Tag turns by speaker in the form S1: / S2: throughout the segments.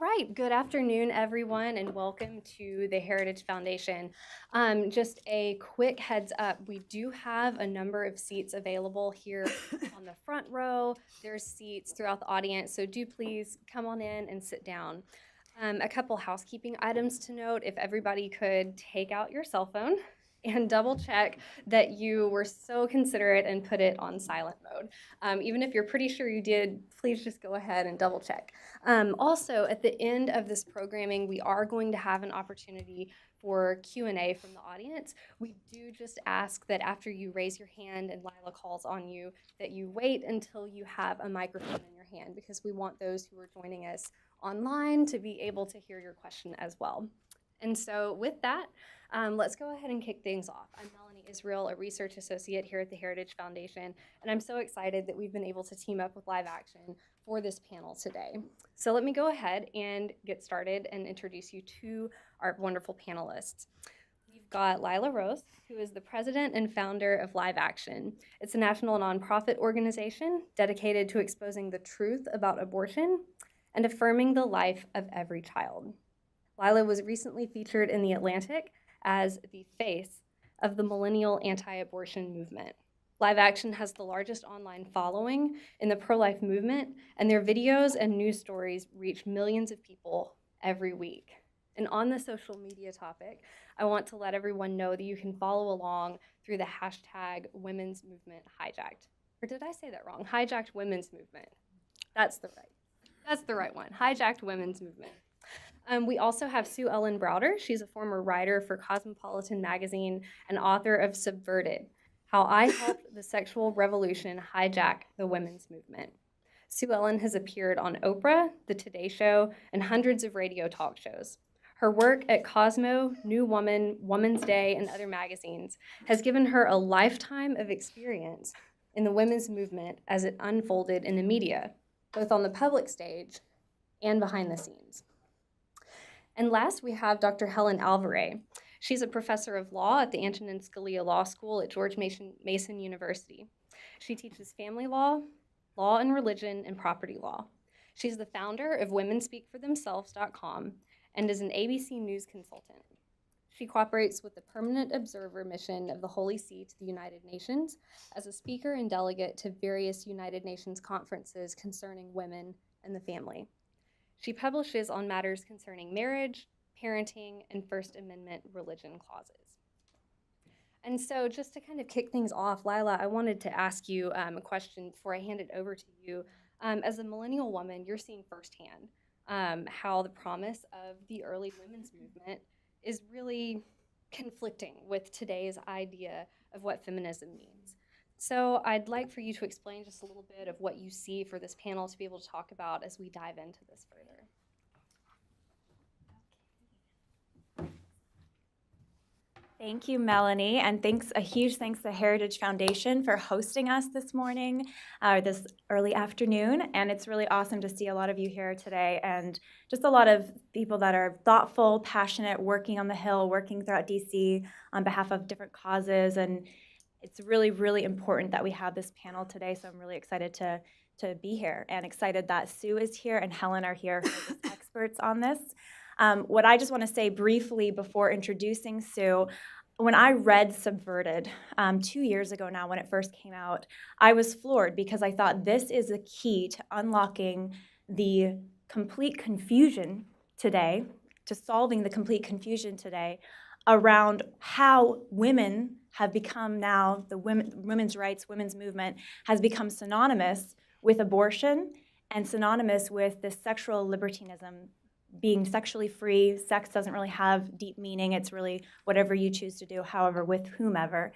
S1: All right, good afternoon, everyone, and welcome to the Heritage Foundation. Just a quick heads up, we do have a number of seats available here on the front row. There's seats throughout the audience, so do please come on in and sit down. A couple housekeeping items to note: if everybody could take out your cell phone and double check that you were so considerate and put it on silent mode. Even if you're pretty sure you did, please just go ahead and double check. Also, at the end of this programming, we are going to have an opportunity for Q&A from the audience. We do just ask that after you raise your hand and Lila calls on you, that you wait until you have a microphone in your hand, because we want those who are joining us online to be able to hear your question as well. And so with that, let's go ahead and kick things off. I'm Melanie Israel, a research associate here at the Heritage Foundation, and I'm so excited that we've been able to team up with Live Action for this panel today. So let me go ahead and get started and introduce you to our wonderful panelists. We've got Lila Rose, who is the president and founder of Live Action. It's a national nonprofit organization dedicated to exposing the truth about abortion and affirming the life of every child. Lila was recently featured in The Atlantic as the face of the millennial anti-abortion movement. Live Action has the largest online following in the pro-life movement, and their videos and news stories reach millions of people every week. And on the social media topic, I want to let everyone know that you can follow along through the hashtag Women's Movement Hijacked. Or did I say that wrong? Hijacked Women's Movement. That's the right one. Hijacked Women's Movement. We also have Sue Ellen Browder. She's a former writer for Cosmopolitan magazine and author of Subverted: How I Helped the Sexual Revolution Hijack the Women's Movement. Sue Ellen has appeared on Oprah, The Today Show, and hundreds of radio talk shows. Her work at Cosmo, New Woman, Woman's Day, and other magazines has given her a lifetime of experience in the women's movement as it unfolded in the media, both on the public stage and behind the scenes. And last, we have Dr. Helen Alvar. She's a professor of law at the Antonin Scalia Law School at George Mason University. She teaches family law, law and religion, and property law. She's the founder of WomenSpeakForThemselves.com and is an ABC News consultant. She cooperates with the Permanent Observer Mission of the Holy See to the United Nations as a speaker and delegate to various United Nations conferences concerning women and the family. She publishes on matters concerning marriage, parenting, and First Amendment religion clauses. And so just to kind of kick things off, Lila, I wanted to ask you a question before I hand it over to you. As a millennial woman, you're seeing firsthand how the promise of the early women's movement is really conflicting with today's idea of what feminism means. So I'd like for you to explain just a little bit of what you see for this panel to be able to talk about as we dive into this further.
S2: Thank you, Melanie, and a huge thanks to Heritage Foundation for hosting us this morning, this early afternoon, and it's really awesome to see a lot of you here today, and just a lot of people that are thoughtful, passionate, working on the Hill, working throughout DC on behalf of different causes, and it's really, really important that we have this panel today, so I'm really excited to be here and excited that Sue is here and Helen are here as experts on this. What I just want to say briefly before introducing Sue, when I read Subverted 2 years ago now when it first came out, I was floored because I thought this is a key to unlocking the complete confusion today, to solving the complete confusion today around how women have become now, the women's rights, women's movement has become synonymous with abortion and synonymous with this sexual libertinism, being sexually free. Sex doesn't really have deep meaning. It's really whatever you choose to do, however, with whomever.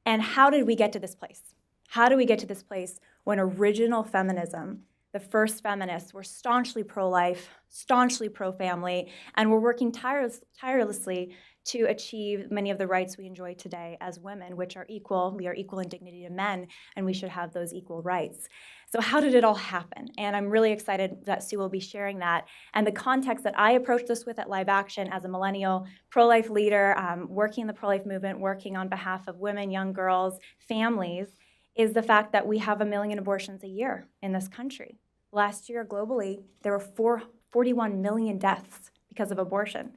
S2: And how did we get to this place? How do we get to this place when original feminism, the first feminists, were staunchly pro-life, staunchly pro-family, and were working tirelessly to achieve many of the rights we enjoy today as women, which are equal. We are equal in dignity to men, and we should have those equal rights. So how did it all happen? And I'm really excited that Sue will be sharing that. And the context that I approached this with at Live Action as a millennial pro-life leader, working in the pro-life movement, working on behalf of women, young girls, families, is the fact that we have 1 million abortions a year in this country. Last year, globally, there were 41 million deaths because of abortion.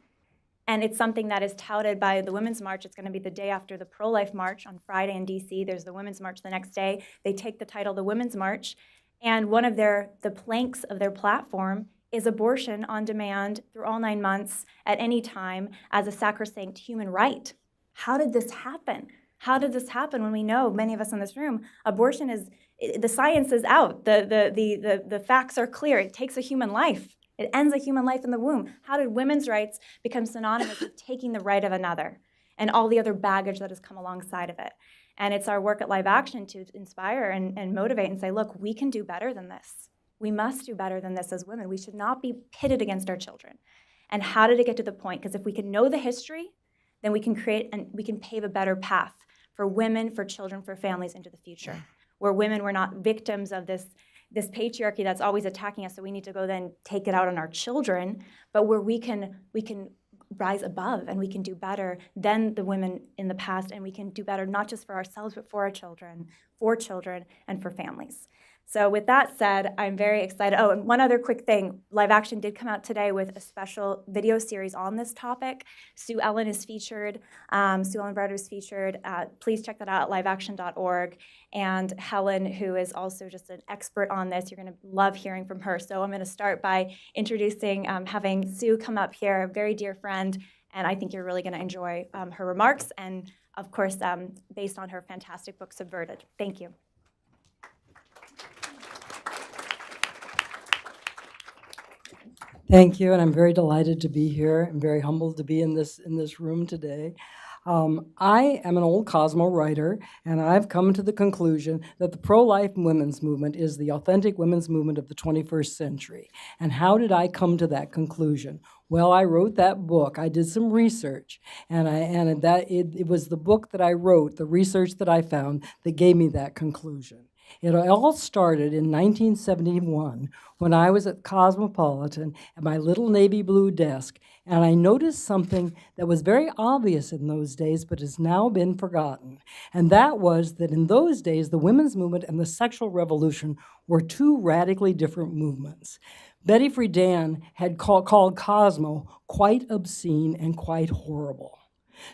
S2: And it's something that is touted by the Women's March. It's going to be the day after the pro-life march on Friday in DC. There's the Women's March the next day. They take the title the Women's March. And one of the planks of their platform is abortion on demand through all 9 months at any time as a sacrosanct human right. How did this happen? How did this happen when we know, many of us in this room, abortion is, the science is out. The facts are clear. It takes a human life. It ends a human life in the womb. How did women's rights become synonymous with taking the right of another and all the other baggage that has come alongside of it? And it's our work at Live Action to inspire and motivate and say, look, we can do better than this. We must do better than this as women. We should not be pitted against our children. And how did it get to the point? Because if we can know the history, then we can create and we can pave a better path for women, for children, for families into the future, where women were not victims of this patriarchy that's always attacking us, so we need to go then take it out on our children, but where we can rise above and we can do better than the women in the past, and we can do better not just for ourselves, but for our children, and for families. So with that said, I'm very excited. Oh, and one other quick thing. Live Action did come out today with a special video series on this topic. Sue Ellen is featured. Sue Ellen Alvar is featured. Please check that out at liveaction.org. And Helen, who is also just an expert on this, you're going to love hearing from her. So I'm going to start by introducing, having Sue come up here, a very dear friend, and I think you're really going to enjoy her remarks, and of course, based on her fantastic book, Subverted. Thank you.
S3: Thank you, and I'm very delighted to be here. I'm very humbled to be in this room today. I am an old Cosmo writer, and I've come to the conclusion that the pro-life women's movement is the authentic women's movement of the 21st century. And how did I come to that conclusion? Well, I wrote that book. I did some research, and it was the book that I wrote, the research that I found, that gave me that conclusion. It all started in 1971 when I was at Cosmopolitan at my little navy blue desk, and I noticed something that was very obvious in those days but has now been forgotten. And that was that in those days, the women's movement and the sexual revolution were two radically different movements. Betty Friedan had called Cosmo quite obscene and quite horrible.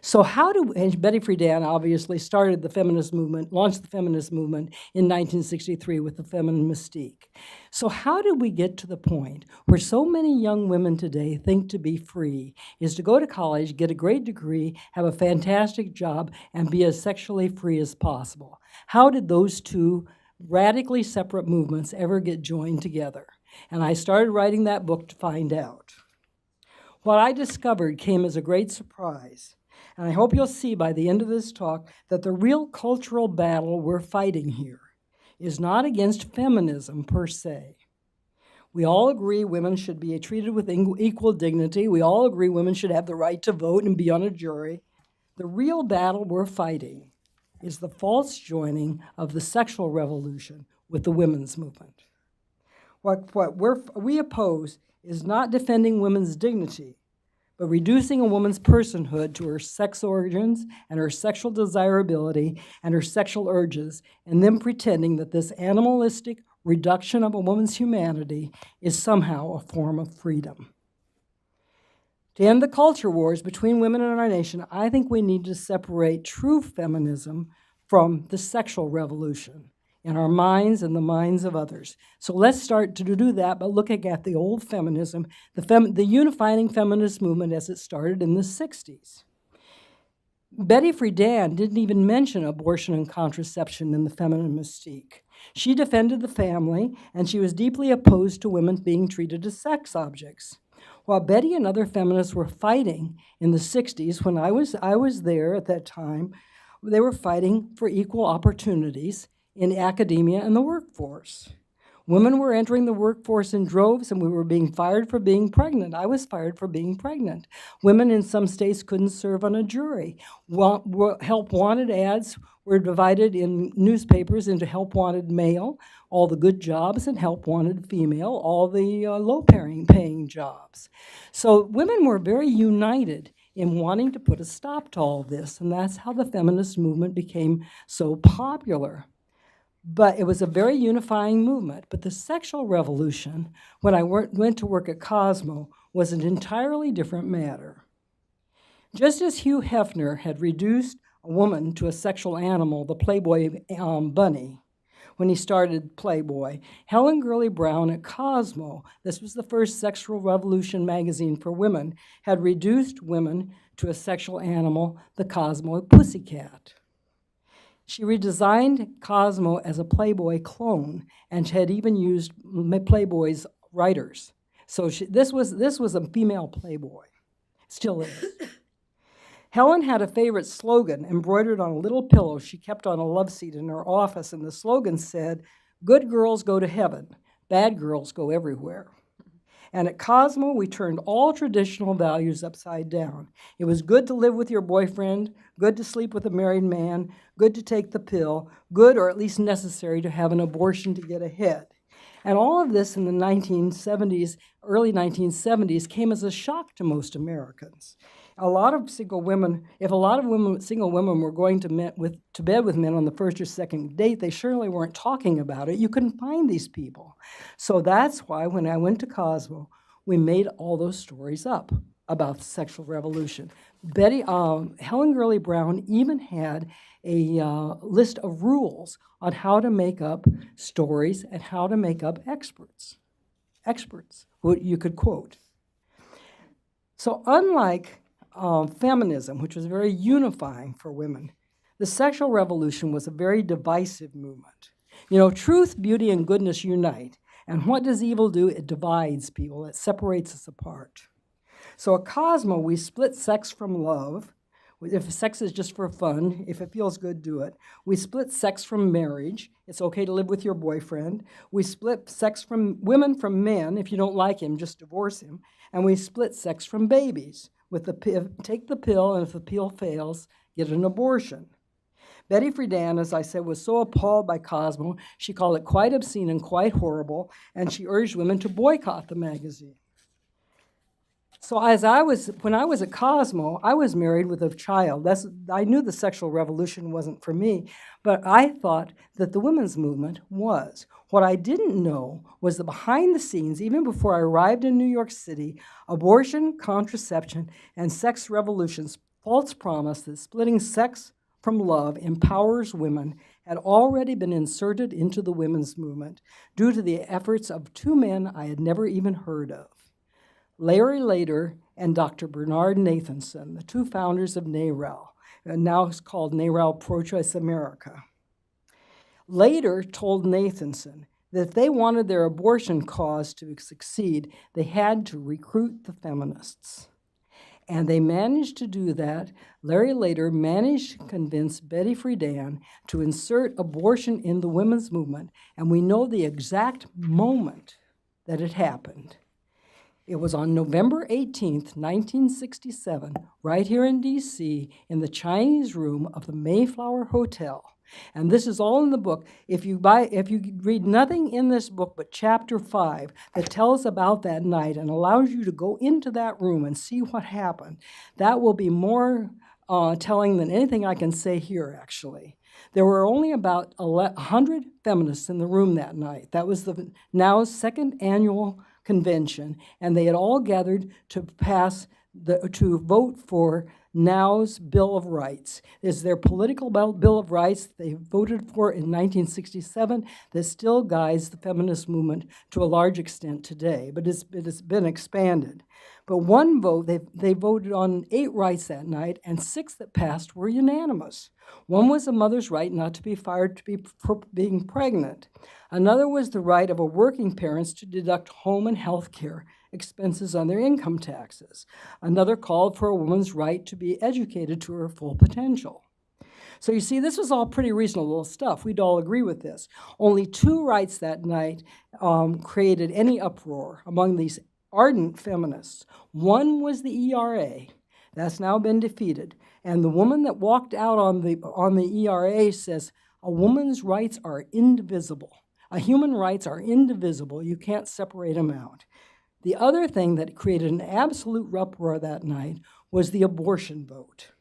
S3: So and Betty Friedan obviously started the feminist movement, launched the feminist movement in 1963 with the feminine mystique. So how did we get to the point where so many young women today think to be free is to go to college, get a great degree, have a fantastic job, and be as sexually free as possible? How did those two radically separate movements ever get joined together? And I started writing that book to find out. What I discovered came as a great surprise. And I hope you'll see by the end of this talk that the real cultural battle we're fighting here is not against feminism per se. We all agree women should be treated with equal dignity. We all agree women should have the right to vote and be on a jury. The real battle we're fighting is the false joining of the sexual revolution with the women's movement. What we oppose is not defending women's dignity, but reducing a woman's personhood to her sex organs and her sexual desirability and her sexual urges, and then pretending that this animalistic reduction of a woman's humanity is somehow a form of freedom. To end the culture wars between women in our nation, I think we need to separate true feminism from the sexual revolution in our minds and the minds of others. So let's start to do that by looking at the old feminism, the unifying feminist movement as it started in the 60s. Betty Friedan didn't even mention abortion and contraception in the feminine mystique. She defended the family, and she was deeply opposed to women being treated as sex objects. While Betty and other feminists were fighting in the 60s, when I was there at that time, they were fighting for equal opportunities in academia and the workforce. Women were entering the workforce in droves, and we were being fired for being pregnant. I was fired for being pregnant. Women in some states couldn't serve on a jury. Help wanted ads were divided in newspapers into help wanted male, all the good jobs, and help wanted female, all the low-paying jobs. So women were very united in wanting to put a stop to all this, and that's how the feminist movement became so popular. But it was a very unifying movement. But the sexual revolution, when I went to work at Cosmo, was an entirely different matter. Just as Hugh Hefner had reduced a woman to a sexual animal, the Playboy bunny, when he started Playboy, Helen Gurley Brown at Cosmo, this was the first sexual revolution magazine for women, had reduced women to a sexual animal, the Cosmo pussycat. She redesigned Cosmo as a Playboy clone and had even used Playboy's writers. So this was a female Playboy, still is. Helen had a favorite slogan embroidered on a little pillow she kept on a love seat in her office, and the slogan said, "Good girls go to heaven, bad girls go everywhere." And at Cosmo, we turned all traditional values upside down. It was good to live with your boyfriend, good to sleep with a married man, good to take the pill, good or at least necessary to have an abortion to get ahead. And all of this in the 1970s, early 1970s, came as a shock to most Americans. A lot of single women, if a lot of single women were going to bed with men on the first or second date, they surely weren't talking about it. You couldn't find these people. So that's why when I went to Cosmo, we made all those stories up about the sexual revolution. Helen Gurley Brown even had a list of rules on how to make up stories and how to make up experts, who you could quote. So unlike feminism, which was very unifying for women, the sexual revolution was a very divisive movement. You know, truth, beauty, and goodness unite. And what does evil do? It divides people. It separates us apart. So at Cosmo, we split sex from love. If sex is just for fun, if it feels good, do it. We split sex from marriage. It's okay to live with your boyfriend. We split sex from women from men. If you don't like him, just divorce him. And we split sex from babies. Take the pill, and if the pill fails, get an abortion. Betty Friedan, as I said, was so appalled by Cosmo, she called it quite obscene and quite horrible, and she urged women to boycott the magazine. So when I was at Cosmo, I was married with a child. I knew the sexual revolution wasn't for me, but I thought that the women's movement was. What I didn't know was that behind the scenes, even before I arrived in New York City, abortion, contraception, and sex revolution's false promise that splitting sex from love empowers women had already been inserted into the women's movement due to the efforts of two men I had never even heard of. Larry Lader and Dr. Bernard Nathanson, the two founders of NARAL, now it's called NARAL Pro-Choice America. Lader told Nathanson that if they wanted their abortion cause to succeed, they had to recruit the feminists. And they managed to do that. Larry Lader managed to convince Betty Friedan to insert abortion in the women's movement, and we know the exact moment that it happened. It was on November 18th, 1967, right here in D.C., in the Chinese room of the Mayflower Hotel. And this is all in the book. If you read nothing in this book but chapter 5 that tells about that night and allows you to go into that room and see what happened, that will be more telling than anything I can say here, actually. There were only about 100 feminists in the room that night. That was the NOW's second annual convention, and they had all gathered to vote for NOW's Bill of Rights. It's their political Bill of Rights they voted for in 1967 that still guides the feminist movement to a large extent today, but it has been expanded. But one vote, they voted on 8 rights that night, and 6 that passed were unanimous. One was a mother's right not to be fired for being pregnant. Another was the right of a working parents to deduct home and health care expenses on their income taxes. Another called for a woman's right to be educated to her full potential. So you see, this was all pretty reasonable stuff. We'd all agree with this. Only 2 rights that night created any uproar among these ardent feminists. One was the ERA. That's now been defeated. And the woman that walked out on the ERA says, a woman's rights are indivisible. Human rights are indivisible. You can't separate them out. The other thing that created an absolute uproar that night was the abortion vote.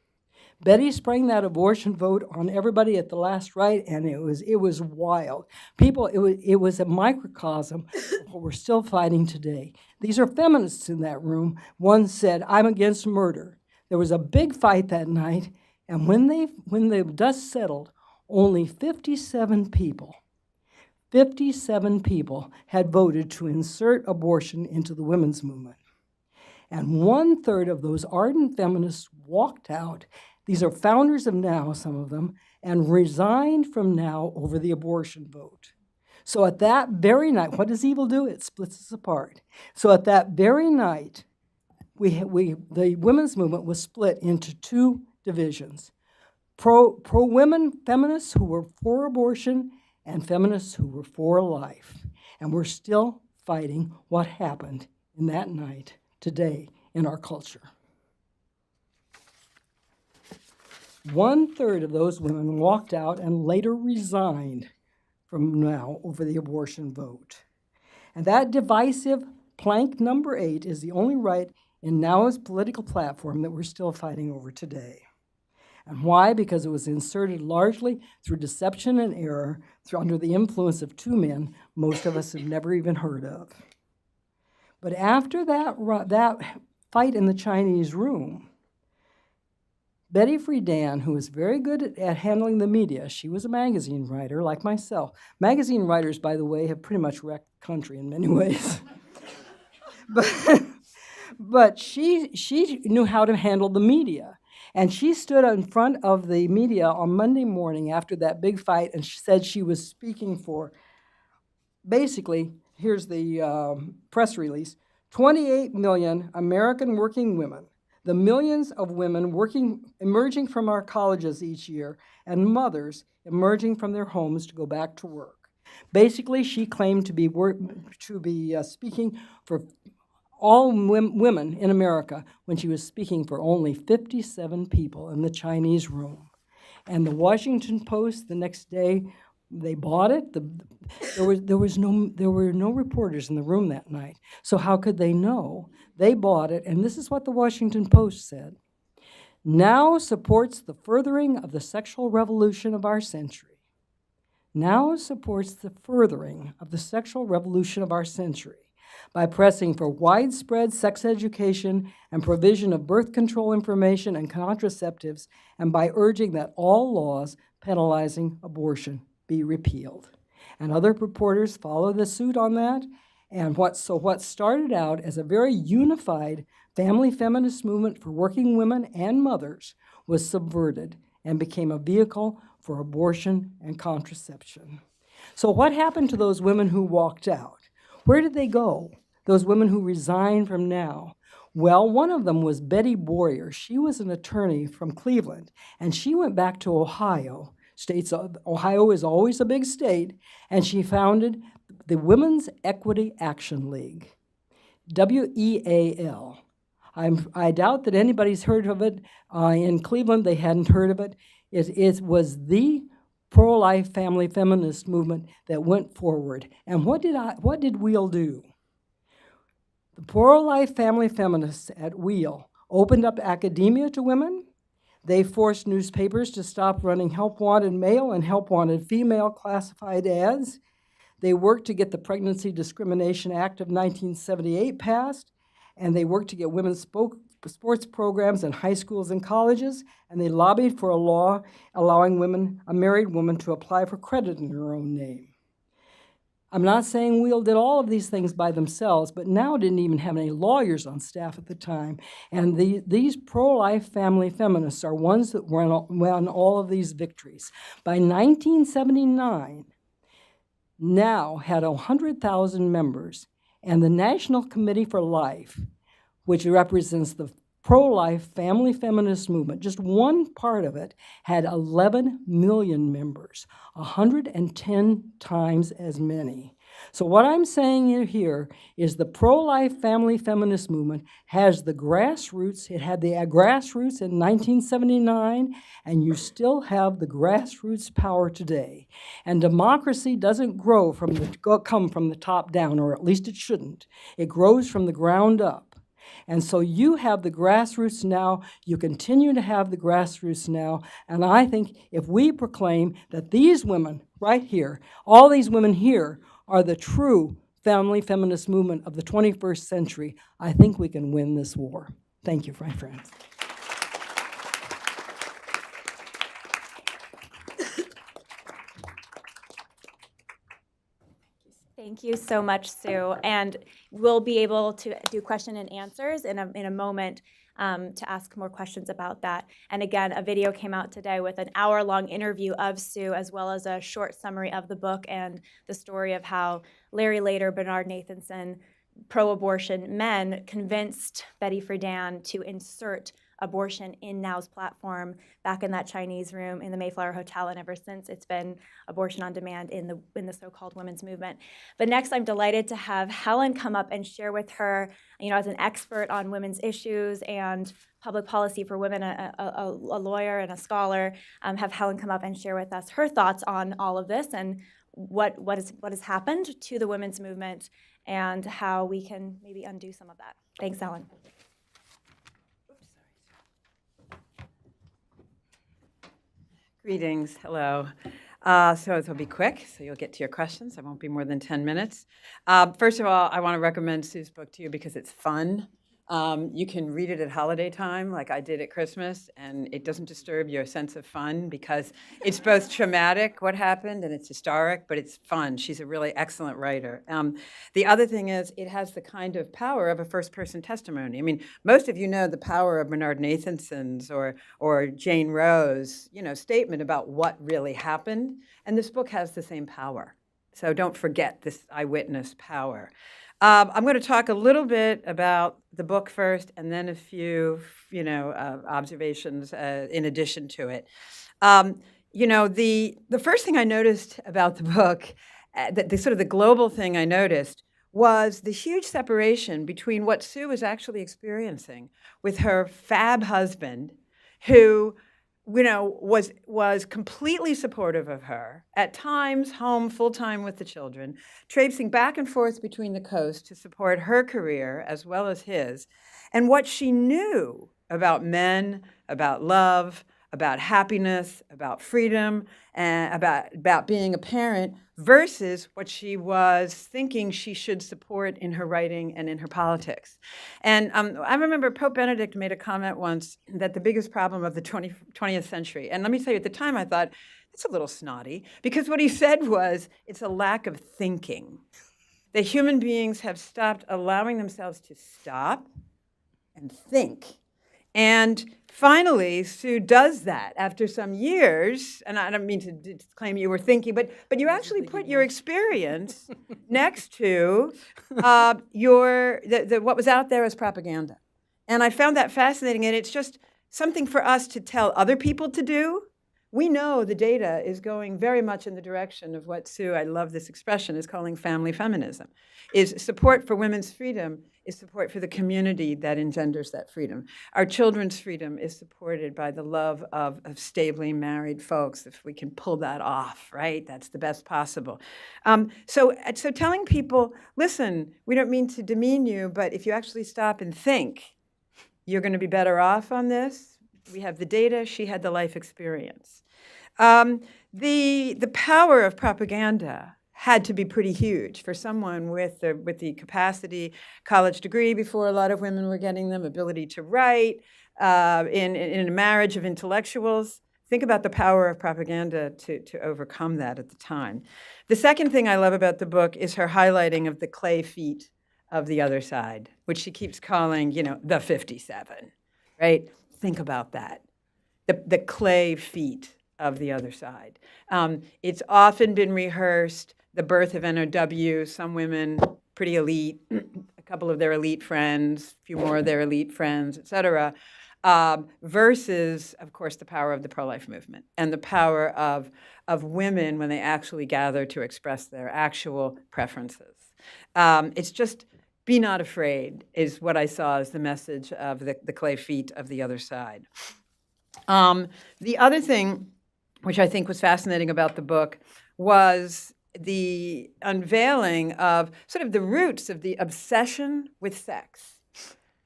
S3: Betty sprang that abortion vote on everybody at the last right, and it was wild. People, it was a microcosm of what we're still fighting today. These are feminists in that room. One said, "I'm against murder." There was a big fight that night, and when the dust settled, only 57 people had voted to insert abortion into the women's movement. And 1/3 of those ardent feminists walked out. These are founders of NOW, some of them, and resigned from NOW over the abortion vote. So at that very night, what does evil do? It splits us apart. So at that very night, the women's movement was split into two divisions. Pro-women feminists who were for abortion and feminists who were for life. And we're still fighting what happened in that night today in our culture. 1/3 of those women walked out and later resigned from NOW over the abortion vote. And that divisive plank number 8 is the only right in NOW's political platform that we're still fighting over today. And why? Because it was inserted largely through deception and error, under the influence of two men most of us have never even heard of. But after that fight in the Chinese room, Betty Friedan, who was very good at handling the media, she was a magazine writer like myself. Magazine writers, by the way, have pretty much wrecked the country in many ways. But she knew how to handle the media. And she stood in front of the media on Monday morning after that big fight, and she said she was speaking for, basically, here's the press release, 28 million American working women, the millions of women emerging from our colleges each year, and mothers emerging from their homes to go back to work. Basically, she claimed to be speaking for all women in America when she was speaking for only 57 people in the Chinese room. And the Washington Post the next day, they bought it. There were no reporters in the room that night. So how could they know? They bought it, and this is what the Washington Post said. "NOW supports the furthering of the sexual revolution of our century. NOW supports the furthering of the sexual revolution of our century by pressing for widespread sex education and provision of birth control information and contraceptives, and by urging that all laws penalizing abortion be repealed." And other reporters followed the suit on that. And what started out as a very unified family feminist movement for working women and mothers was subverted and became a vehicle for abortion and contraception. So what happened to those women who walked out? Where did they go? Those women who resigned from NOW. Well, one of them was Betty Boyer. She was an attorney from Cleveland, and she went back to Ohio. Ohio is always a big state, and she founded the Women's Equity Action League, WEAL. I doubt that anybody's heard of it. In Cleveland, they hadn't heard of it. It was the pro-life family feminist movement that went forward. And what did WEAL do? The pro-life family feminists at WEAL opened up academia to women. They forced newspapers to stop running help-wanted male and help-wanted female classified ads. They worked to get the Pregnancy Discrimination Act of 1978 passed, and they worked to get women's sports programs in high schools and colleges, and they lobbied for a law allowing a married woman to apply for credit in her own name. I'm not saying WEAL did all of these things by themselves, but NOW didn't even have any lawyers on staff at the time. And these pro-life family feminists are ones that won all of these victories. By 1979, NOW had 100,000 members, and the National Committee for Life, which represents the pro-life family feminist movement, just one part of it, had 11 million members, 110 times as many. So what I'm saying here is the pro-life family feminist movement has the grassroots. It had the grassroots in 1979, and you still have the grassroots power today. And democracy doesn't come from the top down, or at least it shouldn't. It grows from the ground up. And so you have the grassroots now, you continue to have the grassroots now, and I think if we proclaim that these women right here, all these women here, are the true family feminist movement of the 21st century, I think we can win this war. Thank you, my friends.
S2: Thank you so much, Sue. And we'll be able to do question and answers in a moment to ask more questions about that. And again, a video came out today with an hour-long interview of Sue, as well as a short summary of the book and the story of how Larry Lader, Bernard Nathanson, pro-abortion men convinced Betty Friedan to insert abortion in Now's platform back in that Chinese room in the Mayflower Hotel, and ever since it's been abortion on demand in the so-called women's movement. But next, I'm delighted to have Helen come up and share with her, as an expert on women's issues and public policy for women, a lawyer and a scholar, have Helen come up and share with us her thoughts on all of this and what has happened to the women's movement and how we can maybe undo some of that. Thanks, Helen.
S4: Greetings, hello. So I'll be quick, so you'll get to your questions. I won't be more than 10 minutes. First of all, I want to recommend Sue's book to you because it's fun. You can read it at holiday time, like I did at Christmas, and it doesn't disturb your sense of fun because it's both traumatic, what happened, and it's historic, but it's fun. She's a really excellent writer. The other thing is it has the kind of power of a first-person testimony. I mean, most of you know the power of Bernard Nathanson's or Jane Roe's, statement about what really happened, and this book has the same power. So don't forget this eyewitness power. I'm going to talk a little bit about the book first, and then a few, observations in addition to it. The first thing I noticed about the book, the global thing I noticed, was the huge separation between what Sue was actually experiencing with her fab husband, who was completely supportive of her, at times home full-time with the children, traipsing back and forth between the coast to support her career as well as his, and what she knew about men, about love, about happiness, about freedom, and about being a parent, versus what she was thinking she should support in her writing and in her politics. And I remember Pope Benedict made a comment once that the biggest problem of the 20th century, and let me tell you, at the time I thought, that's a little snotty, because what he said was, it's a lack of thinking. That human beings have stopped allowing themselves to stop and think. And finally, Sue does that after some years, and I don't mean to claim you were thinking, but you actually put your experience next to what was out there as propaganda. And I found that fascinating, and it's just something for us to tell other people to do. We know the data is going very much in the direction of what Sue, I love this expression, is calling family feminism, is support for women's freedom is support for the community that engenders that freedom. Our children's freedom is supported by the love of stably married folks, if we can pull that off, right? That's the best possible. So telling people, listen, we don't mean to demean you, but if you actually stop and think, you're going to be better off on this. We have the data. She had the life experience. The power of propaganda had to be pretty huge for someone with the capacity, college degree before a lot of women were getting them, ability to write, in a marriage of intellectuals. Think about the power of propaganda to overcome that at the time. The second thing I love about the book is her highlighting of the clay feet of the other side, which she keeps calling, the 57, right? Think about that, the clay feet of the other side. It's often been rehearsed, the birth of NOW, some women, pretty elite, a couple of their elite friends, a few more of their elite friends, et cetera, versus, of course, the power of the pro-life movement and the power of women when they actually gather to express their actual preferences. It's just, be not afraid, is what I saw as the message of the clay feet of the other side. The other thing, which I think was fascinating about the book, was the unveiling of sort of the roots of the obsession with sex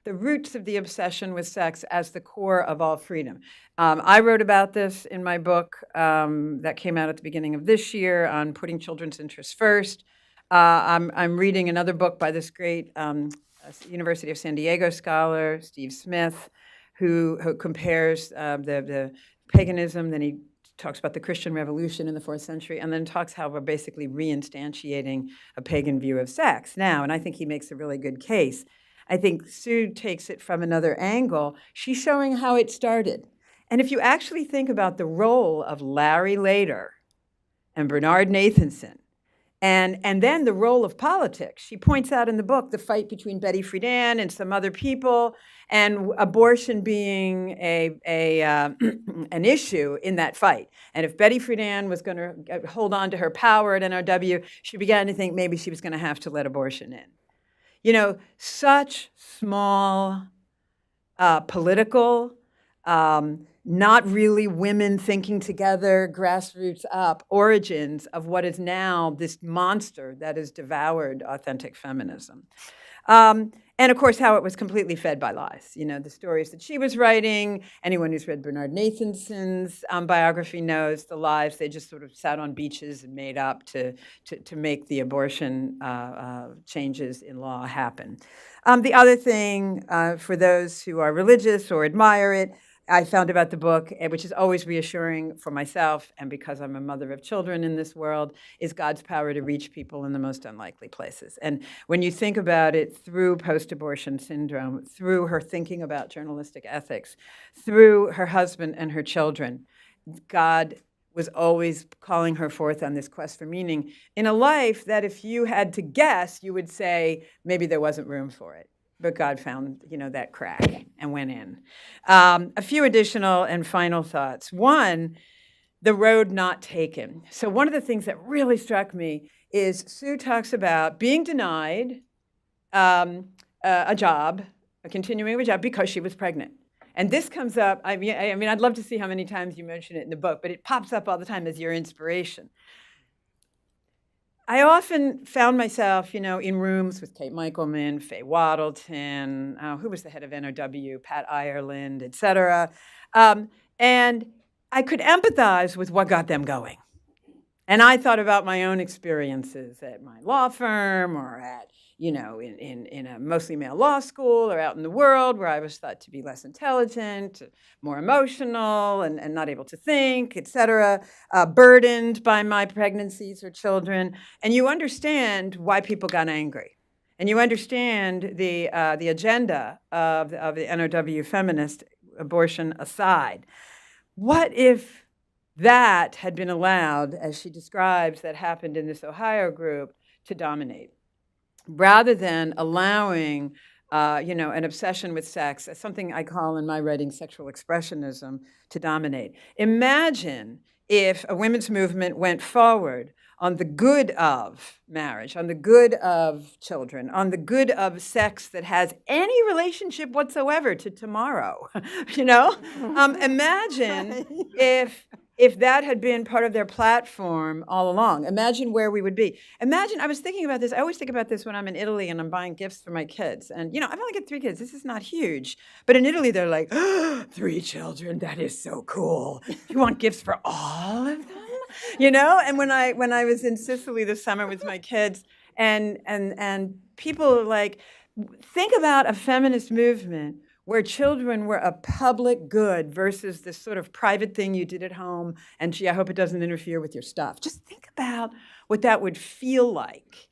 S4: the roots of the obsession with sex as the core of all freedom. I wrote about this in my book that came out at the beginning of this year on putting children's interests first. I'm reading another book by this great University of San Diego scholar, Steve Smith, who compares the paganism, then he talks about the Christian Revolution in the 4th century, and then talks how we're basically reinstantiating a pagan view of sex now, and I think he makes a really good case. I think Sue takes it from another angle. She's showing how it started. And if you actually think about the role of Larry Lader and Bernard Nathanson, and then the role of politics. She points out in the book the fight between Betty Friedan and some other people, and abortion being an issue in that fight. And if Betty Friedan was going to hold on to her power at NRW, she began to think maybe she was going to have to let abortion in. You know, such small political, not really women thinking together, grassroots up, origins of what is now this monster that has devoured authentic feminism. And of course, how it was completely fed by lies. You know, the stories that she was writing, anyone who's read Bernard Nathanson's biography knows the lies they just sort of sat on beaches and made up to make the abortion changes in law happen. The other thing, for those who are religious or admire it, I found about the book, which is always reassuring for myself, and because I'm a mother of children in this world, is God's power to reach people in the most unlikely places. And when you think about it through post-abortion syndrome, through her thinking about journalistic ethics, through her husband and her children, God was always calling her forth on this quest for meaning in a life that if you had to guess, you would say maybe there wasn't room for it. But God found, you know, that crack and went in. A few additional and final thoughts. One, the road not taken. So one of the things that really struck me is Sue talks about being denied a job, a continuing job, because she was pregnant. And this comes up, I mean, I'd love to see how many times you mention it in the book, but it pops up all the time as your inspiration. I often found myself, you know, in rooms with Kate Michelman, Faye Waddleton, who was the head of NOW, Pat Ireland, et cetera. And I could empathize with what got them going. And I thought about my own experiences at my law firm or at, you know, in a mostly male law school or out in the world where I was thought to be less intelligent, more emotional, and not able to think, et cetera, burdened by my pregnancies or children. And you understand why people got angry. And you understand the agenda of the NOW feminist, abortion aside. What if that had been allowed, as she describes that happened in this Ohio group, to dominate? Rather than allowing, you know, an obsession with sex, something I call in my writing sexual expressionism, to dominate. Imagine if a women's movement went forward on the good of marriage, on the good of children, on the good of sex that has any relationship whatsoever to tomorrow, you know? Imagine if that had been part of their platform all along. Imagine where we would be. Imagine, I was thinking about this, I always think about this when I'm in Italy and I'm buying gifts for my kids. And, you know, I've only got 3 kids, this is not huge. But in Italy, they're like, 3 children, that is so cool. You want gifts for all of them? You know? And when I was in Sicily this summer with my kids, and people were like, think about a feminist movement where children were a public good versus this sort of private thing you did at home, and gee, I hope it doesn't interfere with your stuff. Just think about what that would feel like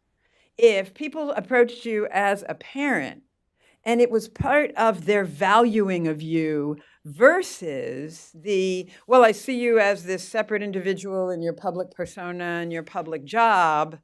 S4: if people approached you as a parent and it was part of their valuing of you versus well, I see you as this separate individual in your public persona and your public job,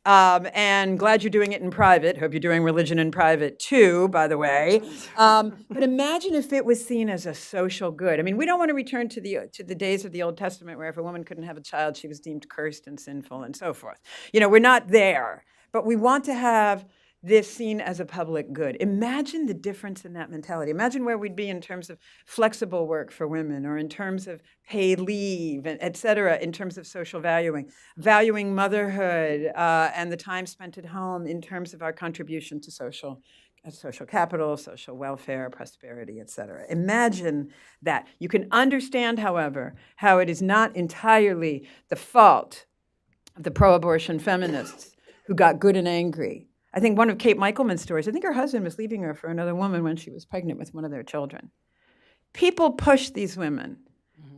S4: and glad you're doing it in private. Hope you're doing religion in private too, by the way. But imagine if it was seen as a social good. I mean, we don't want to return to the days of the Old Testament where if a woman couldn't have a child, she was deemed cursed and sinful and so forth. You know, we're not there, but we want to have this seen as a public good. Imagine the difference in that mentality. Imagine where we'd be in terms of flexible work for women or in terms of paid leave, et cetera, in terms of social valuing motherhood and the time spent at home in terms of our contribution to social social capital, social welfare, prosperity, etc. Imagine that. You can understand, however, how it is not entirely the fault of the pro-abortion feminists who got good and angry. I think one of Kate Michelman's stories, I think her husband was leaving her for another woman when she was pregnant with one of their children. People pushed these women,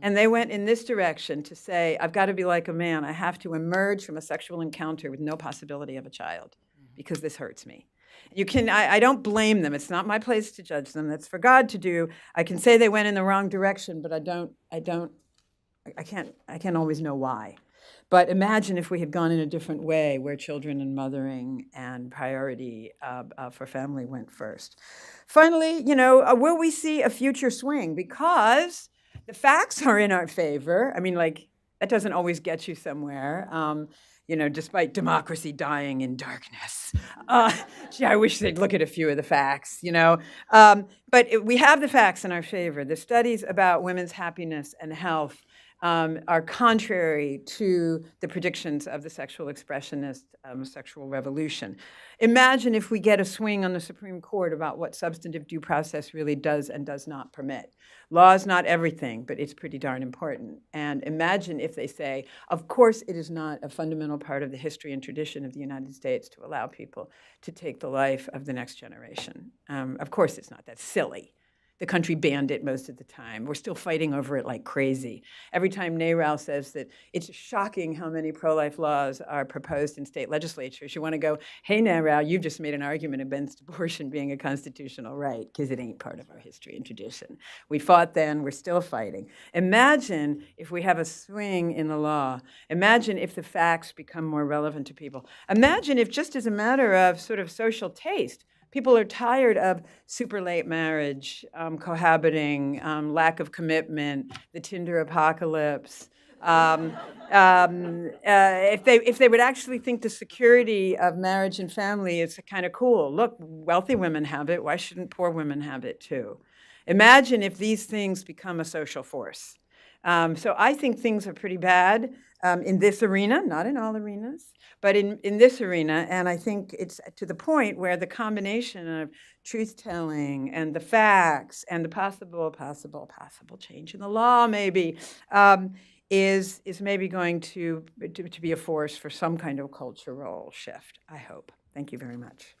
S4: and they went in this direction to say, I've got to be like a man. I have to emerge from a sexual encounter with no possibility of a child because this hurts me. I don't blame them. It's not my place to judge them. That's for God to do. I can say they went in the wrong direction, but I can't always know why. But imagine if we had gone in a different way, where children and mothering and priority for family went first. Finally, will we see a future swing? Because the facts are in our favor. I mean, that doesn't always get you somewhere. Despite democracy dying in darkness. I wish they'd look at a few of the facts, But we have the facts in our favor. The studies about women's happiness and health are contrary to the predictions of the sexual expressionist sexual revolution. Imagine if we get a swing on the Supreme Court about what substantive due process really does and does not permit. Law is not everything, but it's pretty darn important. And imagine if they say, of course it is not a fundamental part of the history and tradition of the United States to allow people to take the life of the next generation. Of course it's not. That's silly. The country banned it most of the time. We're still fighting over it like crazy. Every time NARAL says that it's shocking how many pro-life laws are proposed in state legislatures, you want to go, hey, NARAL, you've just made an argument against abortion being a constitutional right, because it ain't part of our history and tradition. We fought then, we're still fighting. Imagine if we have a swing in the law. Imagine if the facts become more relevant to people. Imagine if, just as a matter of sort of social taste, people are tired of super late marriage, cohabiting, lack of commitment, the Tinder apocalypse. If they would actually think the security of marriage and family is kind of cool. Look, wealthy women have it. Why shouldn't poor women have it too? Imagine if these things become a social force. So I think things are pretty bad in this arena, not in all arenas, but in this arena. And I think it's to the point where the combination of truth-telling and the facts and the possible change in the law maybe is maybe going to be a force for some kind of cultural shift, I hope. Thank you very much.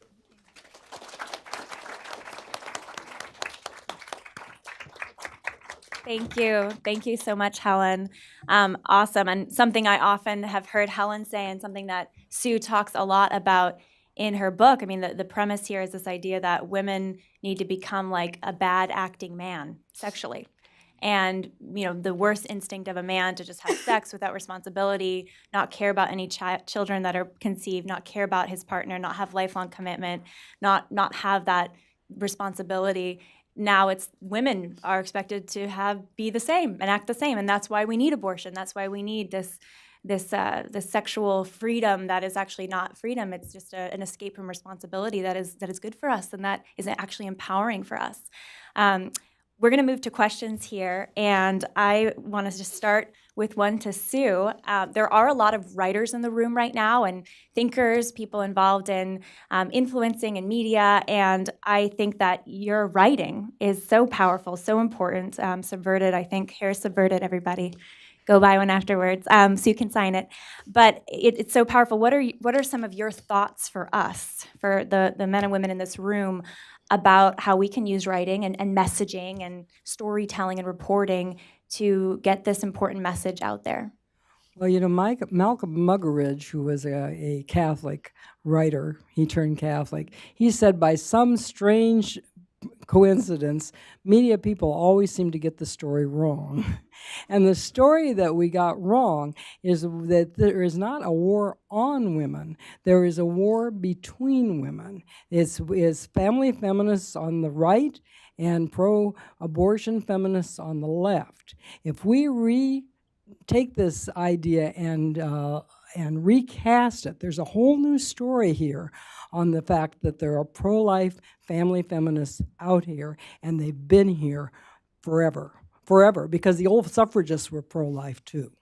S2: Thank you. Thank you so much, Helen. Awesome. And something I often have heard Helen say, and something that Sue talks a lot about in her book. I mean, the premise here is this idea that women need to become like a bad acting man sexually. And, the worst instinct of a man to just have sex without responsibility, not care about any children that are conceived, not care about his partner, not have lifelong commitment, not have that responsibility. Now it's women are expected to be the same and act the same, and that's why we need abortion. That's why we need this sexual freedom that is actually not freedom. It's just an escape from responsibility that is good for us and that is actually empowering for us. We're going to move to questions here, and I want to just start with one to Sue. There are a lot of writers in the room right now and thinkers, people involved in influencing and media, and I think that your writing is so powerful, so important. Subverted, I think. Here's Subverted, everybody. Go buy one afterwards, so you can sign it. But it's so powerful. What are some of your thoughts for us, for the men and women in this room, about how we can use writing and messaging and storytelling and reporting to get this important message out there?
S3: Well, Malcolm Muggeridge, who was a Catholic writer, he turned Catholic, he said by some strange coincidence, media people always seem to get the story wrong. And the story that we got wrong is that there is not a war on women. There is a war between women. It's family feminists on the right and pro-abortion feminists on the left. If we take this idea and recast it, there's a whole new story here on the fact that there are pro-life family feminists out here, and they've been here forever, because the old suffragists were pro-life too.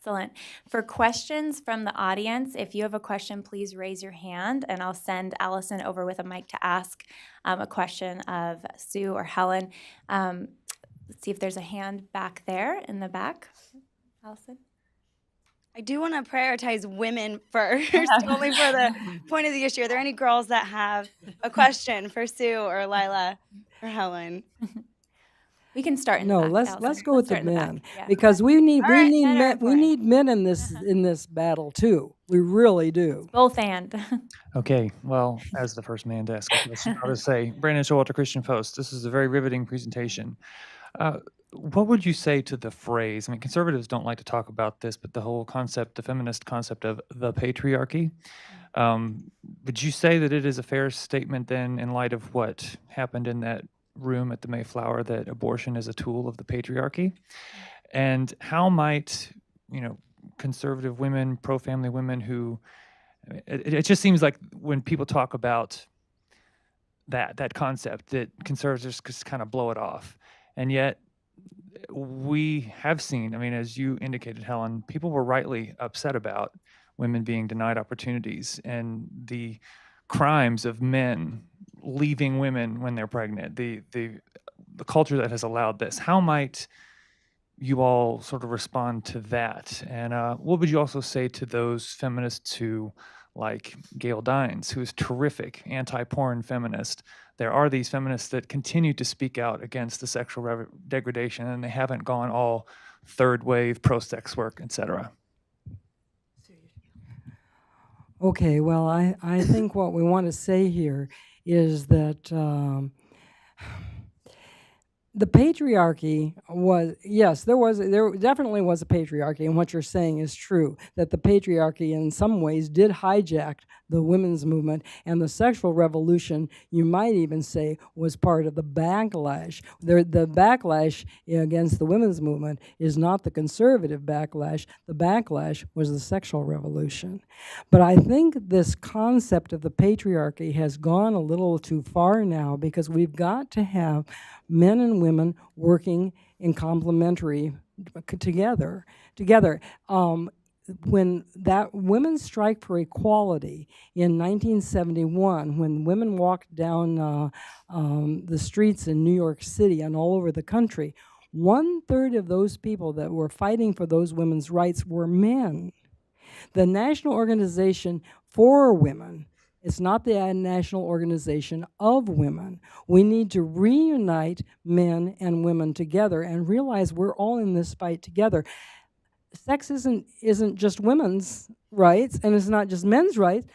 S2: Excellent. For questions from the audience, if you have a question, please raise your hand, and I'll send Allison over with a mic to ask a question of Sue or Helen. Let's see if there's a hand back there in the back. Allison?
S5: I do want to prioritize women first, only for the point of the issue. Are there any girls that have a question for Sue or Lila or Helen?
S2: We can start in
S3: No,
S2: the back.
S3: let's
S2: Allison.
S3: go with the
S2: start in the back.
S3: men
S2: Yeah.
S3: because we need
S2: All right, men are
S3: men
S2: important.
S3: in this battle too. We really do.
S2: Both and.
S6: Okay, well, as the first man to ask a question, I'll just say, Brandon Showalter, Christian Post, this is a very riveting presentation. What would you say to the phrase? I mean, conservatives don't like to talk about this, but the whole concept, the feminist concept of the patriarchy. Would you say that it is a fair statement then, in light of what happened in that room at the Mayflower, that abortion is a tool of the patriarchy? And how might, conservative women, pro-family women who, it just seems like when people talk about that concept, that conservatives just kind of blow it off. And yet we have seen, as you indicated, Helen, people were rightly upset about women being denied opportunities and the crimes of men leaving women when they're pregnant, the culture that has allowed this. How might you all sort of respond to that? And what would you also say to those feminists who, like Gail Dines, who is terrific anti-porn feminist? There are these feminists that continue to speak out against the sexual degradation, and they haven't gone all third wave, pro-sex work, etc.
S3: Okay, well, I think what we want to say here is that the patriarchy was, yes, there definitely was a patriarchy, and what you're saying is true, that the patriarchy in some ways did hijack the women's movement, and the sexual revolution, you might even say, was part of the backlash. The backlash against the women's movement is not the conservative backlash. The backlash was the sexual revolution. But I think this concept of the patriarchy has gone a little too far now, because we've got to have men and women working in complementary together. When that women's strike for equality in 1971, when women walked down the streets in New York City and all over the country, 1/3 of those people that were fighting for those women's rights were men. The National Organization for Women, it's not the National Organization of Women. We need to reunite men and women together and realize we're all in this fight together. Sex isn't just women's rights, and it's not just men's rights.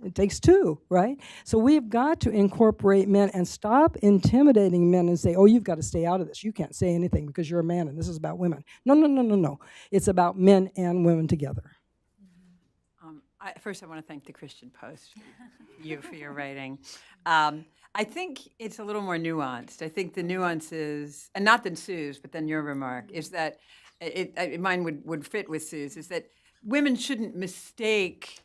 S3: It takes two, right? So we've got to incorporate men and stop intimidating men and say, oh, you've got to stay out of this. You can't say anything because you're a man and this is about women. No. It's about men and women together.
S4: First, I want to thank the Christian Post for your writing. I think it's a little more nuanced. I think the nuance is, and not than Sue's, but then your remark, is that mine would fit with Sue's, is that women shouldn't mistake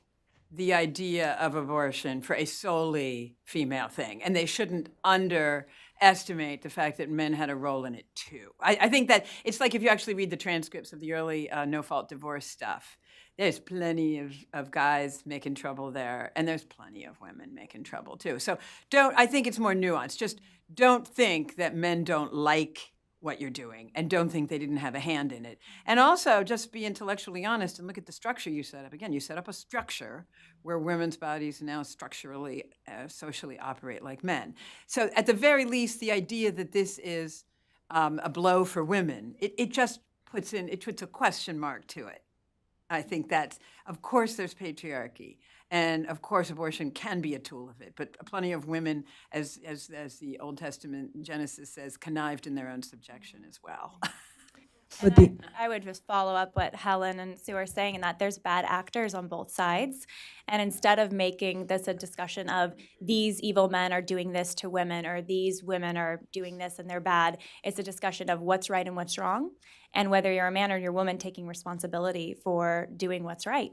S4: the idea of abortion for a solely female thing, and they shouldn't underestimate the fact that men had a role in it too. I think that it's like if you actually read the transcripts of the early no-fault divorce stuff, there's plenty of guys making trouble there, and there's plenty of women making trouble too. So I think it's more nuanced. Just don't think that men don't like what you're doing, and don't think they didn't have a hand in it. And also just be intellectually honest and look at the structure you set up. Again, you set up a structure where women's bodies now structurally, socially operate like men. So at the very least, the idea that this is a blow for women, it just puts a question mark to it. I think that, of course, there's patriarchy, and of course, abortion can be a tool of it. But plenty of women, as the Old Testament Genesis says, connived in their own subjection as well.
S3: But
S2: I would just follow up what Helen and Sue are saying, in that there's bad actors on both sides. And instead of making this a discussion of these evil men are doing this to women, or these women are doing this and they're bad, it's a discussion of what's right and what's wrong, and whether you're a man or you're a woman taking responsibility for doing what's right.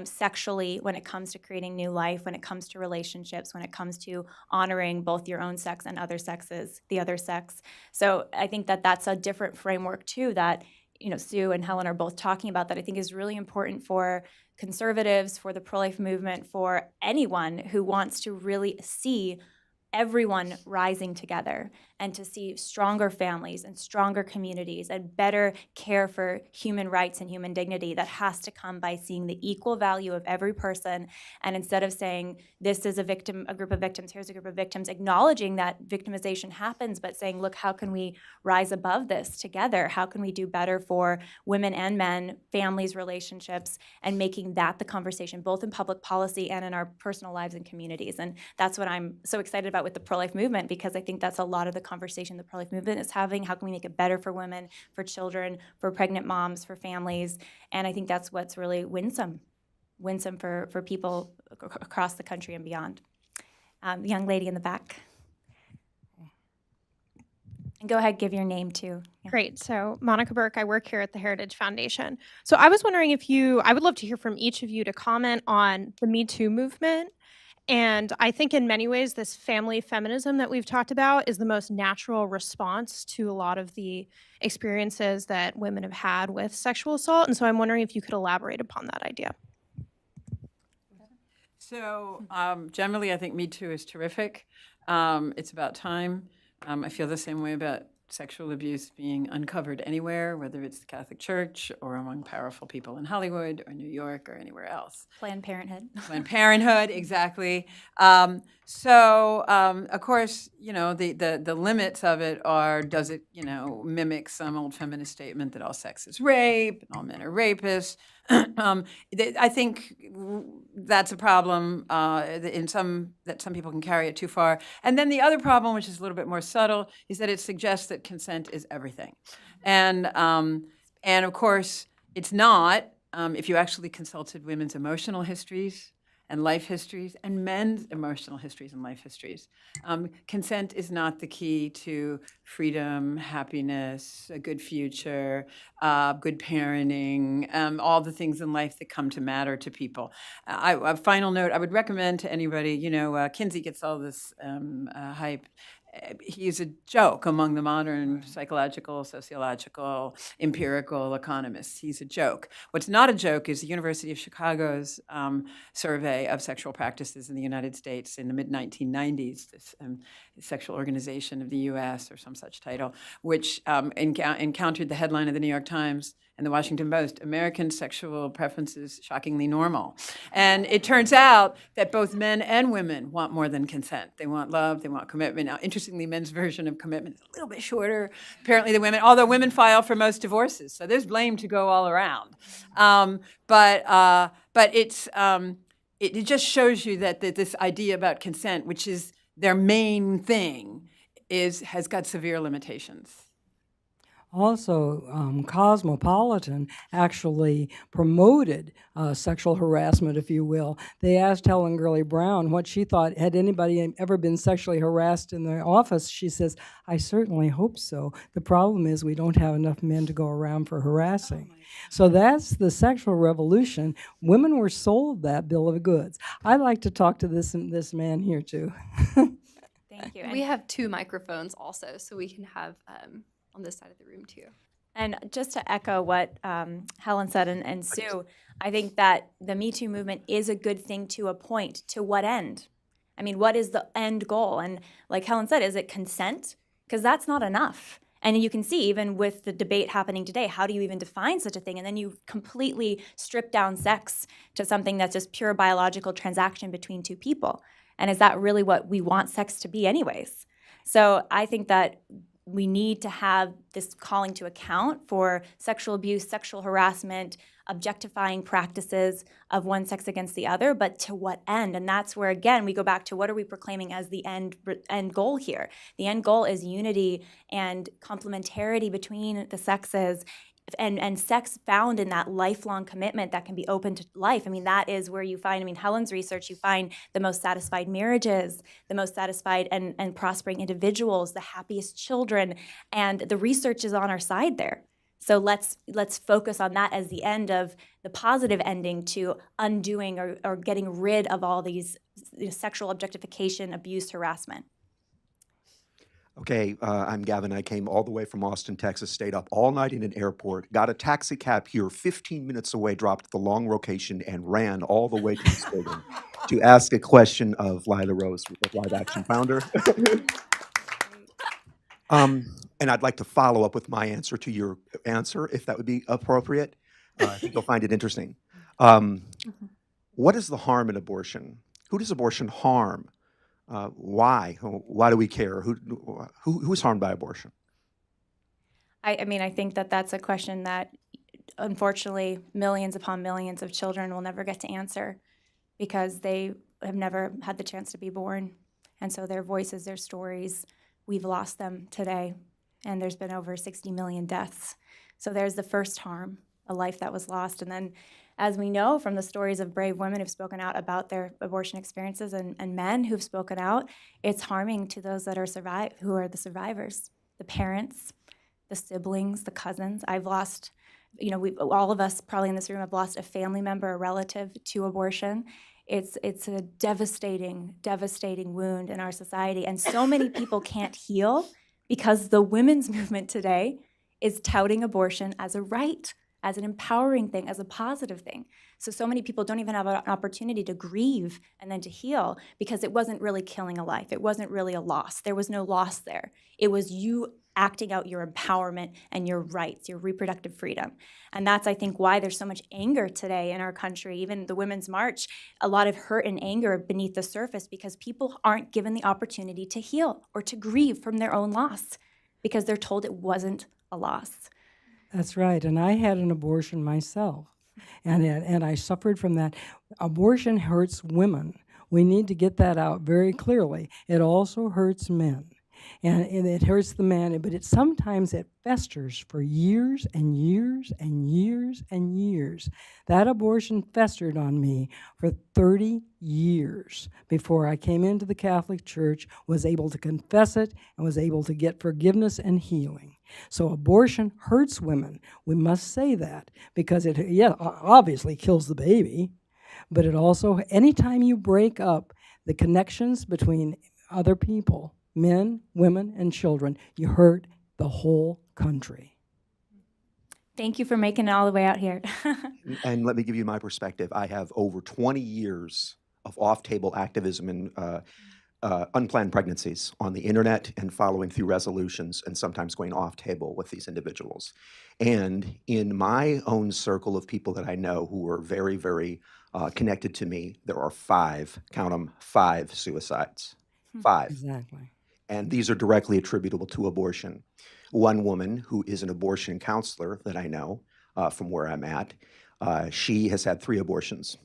S2: Sexually, when it comes to creating new life, when it comes to relationships, when it comes to honoring both your own sex and other sexes, the other sex. So I think that that's a different framework too, that Sue and Helen are both talking about that I think is really important for conservatives, for the pro-life movement, for anyone who wants to really see everyone rising together and to see stronger families and stronger communities and better care for human rights and human dignity. That has to come by seeing the equal value of every person. And instead of saying, this is a group of victims, here's a group of victims, acknowledging that victimization happens, but saying, look, how can we rise above this together? How can we do better for women and men, families, relationships, and making that the conversation, both in public policy and in our personal lives and communities. And that's what I'm so excited about with the pro-life movement, because I think that's a lot of the conversation the pro-life movement is having. How can we make it better for women, for children, for pregnant moms, for families? And I think that's what's really winsome for people across the country and beyond. The young lady in the back. And go ahead, give your name too. Yeah.
S7: Great. So Monica Burke, I work here at the Heritage Foundation. So I was wondering I would love to hear from each of you to comment on the Me Too movement. And I think in many ways, this family feminism that we've talked about is the most natural response to a lot of the experiences that women have had with sexual assault. And so I'm wondering if you could elaborate upon that idea.
S4: So generally, I think Me Too is terrific. It's about time. I feel the same way about sexual abuse being uncovered anywhere, whether it's the Catholic Church or among powerful people in Hollywood or New York or anywhere else.
S2: Planned Parenthood.
S4: Planned Parenthood, exactly. Of course, the limits of it are, does it, mimic some old feminist statement that all sex is rape and all men are rapists? I think that's a problem that some people can carry it too far. And then the other problem, which is a little bit more subtle, is that it suggests that consent is everything. And of course, it's not. If you actually consulted women's emotional histories and life histories and men's emotional histories and life histories, consent is not the key to freedom, happiness, a good future, good parenting, all the things in life that come to matter to people. A final note, I would recommend to anybody, Kinsey gets all this hype. He's a joke among the modern psychological, sociological, empirical economists. He's a joke. What's not a joke is the University of Chicago's survey of sexual practices in the United States in the mid-1990s, this Sexual Organization of the U.S. or some such title, which encountered the headline of the New York Times and the Washington Post, American sexual preferences shockingly normal. And it turns out that both men and women want more than consent. They want love, they want commitment. Now, interestingly, men's version of commitment is a little bit shorter, apparently, than women, although women file for most divorces. So there's blame to go all around. But it just shows you that this idea about consent, which is their main thing, has got severe limitations.
S3: Also, Cosmopolitan actually promoted sexual harassment, if you will. They asked Helen Gurley Brown what she thought, had anybody ever been sexually harassed in the office? She says, I certainly hope so. The problem is we don't have enough men to go around for harassing. So that's the sexual revolution. Women were sold that bill of goods. I'd like to talk to this man here, too.
S2: Thank you.
S1: We have 2 microphones also, so we can have on this side of the room too.
S2: And just to echo what Helen said and Sue, I think that the Me Too movement is a good thing to a point. To what end? I mean, what is the end goal? And like Helen said, is it consent? Because that's not enough. And you can see, even with the debate happening today, how do you even define such a thing? And then you completely strip down sex to something that's just pure biological transaction between 2 people. And is that really what we want sex to be anyways? So I think that we need to have this calling to account for sexual abuse, sexual harassment, objectifying practices of one sex against the other, but to what end? And that's where, again, we go back to what are we proclaiming as the end goal here? The end goal is unity and complementarity between the sexes, and sex found in that lifelong commitment that can be open to life. I mean, that is where you find, Helen's research, you find the most satisfied marriages, the most satisfied and prospering individuals, the happiest children, and the research is on our side there. So let's focus on that as the end of the positive ending to undoing or getting rid of all these sexual objectification, abuse, harassment.
S8: Okay, I'm Gavin. I came all the way from Austin, Texas, stayed up all night in an airport, got a taxi cab here 15 minutes away, dropped the long location, and ran all the way to the stadium to ask a question of Lila Rose, the Live Action founder. And I'd like to follow up with my answer to your answer, if that would be appropriate. I think you'll find it interesting. What is the harm in abortion? Who does abortion harm? Why? Why do we care? Who's harmed by abortion?
S2: I mean, I think that that's a question that, unfortunately, millions upon millions of children will never get to answer because they have never had the chance to be born. And so their voices, their stories, we've lost them today. And there's been over 60 million deaths. So there's the first harm, a life that was lost. And then, as we know from the stories of brave women who've spoken out about their abortion experiences and men who've spoken out, it's harming to those that are who are the survivors, the parents, the siblings, the cousins. I've lost, all of us probably in this room have lost a family member, a relative to abortion. It's a devastating, devastating wound in our society. And so many people can't heal because the women's movement today is touting abortion as a right, as an empowering thing, as a positive thing. So many people don't even have an opportunity to grieve and then to heal because it wasn't really killing a life. It wasn't really a loss. There was no loss there. It was you acting out your empowerment and your rights, your reproductive freedom. And that's, I think, why there's so much anger today in our country. Even the Women's March, a lot of hurt and anger beneath the surface because people aren't given the opportunity to heal or to grieve from their own loss because they're told it wasn't a loss.
S3: That's right, and I had an abortion myself, and I suffered from that. Abortion hurts women. We need to get that out very clearly. It also hurts men, and it hurts the man, but sometimes it festers for years and years and years and years. That abortion festered on me for 30 years before I came into the Catholic Church, was able to confess it, and was able to get forgiveness and healing. So abortion hurts women. We must say that because it obviously kills the baby, but it also, anytime you break up the connections between other people, men, women, and children, you hurt the whole country.
S2: Thank you for making it all the way out here.
S8: And let me give you my perspective. I have over 20 years of off-table activism in unplanned pregnancies on the internet and following through resolutions and sometimes going off-table with these individuals. And in my own circle of people that I know who are very, very connected to me, there are 5, count them, 5 suicides. 5.
S3: Exactly.
S8: And these are directly attributable to abortion. One woman who is an abortion counselor that I know from where I'm at, she has had 3 abortions,